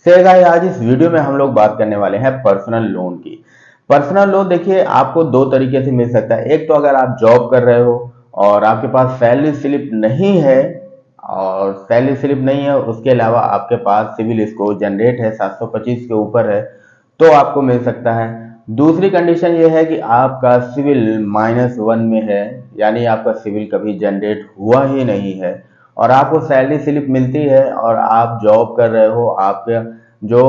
Guys, आज इस video में हम लोग बात करने वाले हैं पर्सनल लोन की। पर्सनल लोन देखिए आपको दो तरीके से मिल सकता है। एक तो अगर आप जॉब कर रहे हो और आपके पास सैलरी स्लिप नहीं है, और सैलरी स्लिप नहीं है उसके अलावा आपके पास सिविल स्कोर जनरेट है 725 के ऊपर है, तो आपको मिल सकता है। दूसरी कंडीशन ये है कि आपका सिविल -1 में है, यानी आपका सिविल कभी जनरेट हुआ ही नहीं है और आपको सैलरी स्लिप मिलती है और आप जॉब कर रहे हो, आपके जो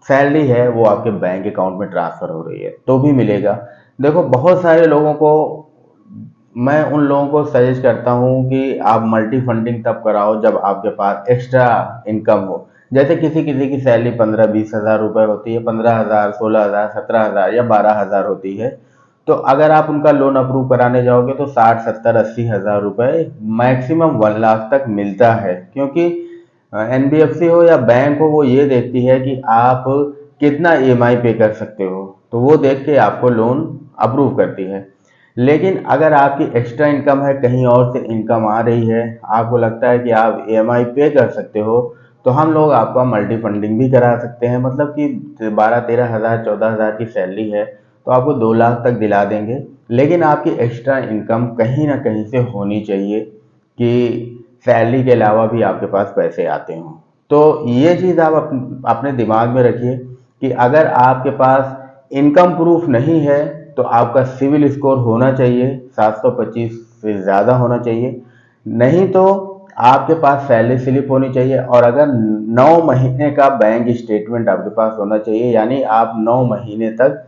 सैलरी है वो आपके बैंक अकाउंट में ट्रांसफर हो रही है, तो भी मिलेगा। देखो, बहुत सारे लोगों को, मैं उन लोगों को सजेस्ट करता हूँ कि आप मल्टी फंडिंग तब कराओ जब आपके पास एक्स्ट्रा इनकम हो। जैसे किसी किसी की सैलरी 15-20 हज़ार रुपये होती है, 15,000, 16,000, 17,000 या 12,000 होती है। तो अगर आप उनका लोन अप्रूव कराने जाओगे तो 60, 70, 80 हज़ार रुपये, मैक्सिमम 1 लाख तक मिलता है। क्योंकि एनबीएफसी हो या बैंक हो, वो ये देखती है कि आप कितना ईएमआई पे कर सकते हो, तो वो देख के आपको लोन अप्रूव करती है। लेकिन अगर आपकी एक्स्ट्रा इनकम है, कहीं और से इनकम आ रही है, आपको लगता है कि आप ईएमआई पे कर सकते हो, तो हम लोग आपका मल्टी फंडिंग भी करा सकते हैं। मतलब कि 12-13 हज़ार, 14,000 की सैलरी है तो आपको 2 लाख तक दिला देंगे। लेकिन आपकी एक्स्ट्रा इनकम कहीं ना कहीं से होनी चाहिए कि सैलरी के अलावा भी आपके पास पैसे आते हों। तो ये चीज़ आप अपने दिमाग में रखिए कि अगर आपके पास इनकम प्रूफ नहीं है तो आपका सिविल स्कोर होना चाहिए 725 से ज़्यादा होना चाहिए। नहीं तो आपके पास सैलरी स्लिप होनी चाहिए, और अगर 9 महीने का बैंक स्टेटमेंट आपके पास होना चाहिए, यानी आप 9 महीने तक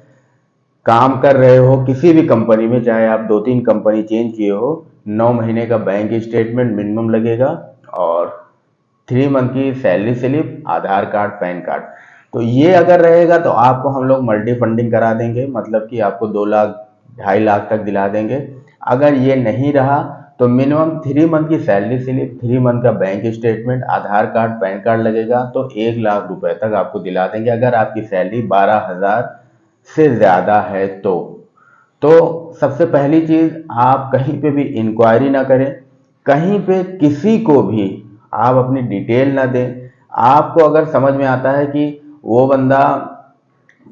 काम कर रहे हो किसी भी कंपनी में, चाहे आप 2-3 कंपनी चेंज किए हो, 9 महीने का बैंक स्टेटमेंट मिनिमम लगेगा, और 3 मंथ की सैलरी स्लिप, आधार कार्ड, पैन कार्ड। तो ये अगर रहेगा तो आपको हम लोग मल्टी फंडिंग करा देंगे, मतलब कि आपको 2 लाख, 2.5 लाख तक दिला देंगे। अगर ये नहीं रहा तो मिनिमम 3 मंथ की सैलरी स्लिप, 3 मंथ का बैंक स्टेटमेंट, आधार कार्ड, पैन कार्ड लगेगा, तो 1 लाख रुपए तक आपको दिला देंगे अगर आपकी सैलरी 12,000 से ज़्यादा है तो सबसे पहली चीज़, आप कहीं पे भी इंक्वायरी ना करें, कहीं पे किसी को भी आप अपनी डिटेल ना दें। आपको अगर समझ में आता है कि वो बंदा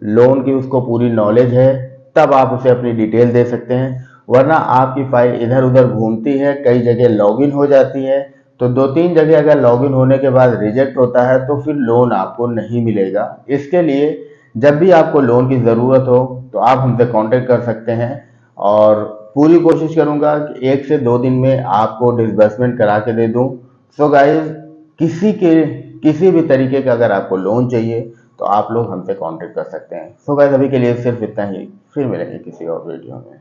लोन की उसको पूरी नॉलेज है, तब आप उसे अपनी डिटेल दे सकते हैं। वरना आपकी फाइल इधर उधर घूमती है, कई जगह लॉगिन हो जाती है, तो 2-3 जगह अगर लॉगिन होने के बाद रिजेक्ट होता है तो फिर लोन आपको नहीं मिलेगा। इसके लिए जब भी आपको लोन की ज़रूरत हो तो आप हमसे कांटेक्ट कर सकते हैं, और पूरी कोशिश करूंगा कि 1 से 2 दिन में आपको डिसबर्समेंट करा के दे दूं। सो गाइस, किसी भी तरीके का अगर आपको लोन चाहिए तो आप लोग हमसे कांटेक्ट कर सकते हैं। सो गाइस, अभी के लिए सिर्फ इतना ही, फिर मिलेंगे किसी और वीडियो में।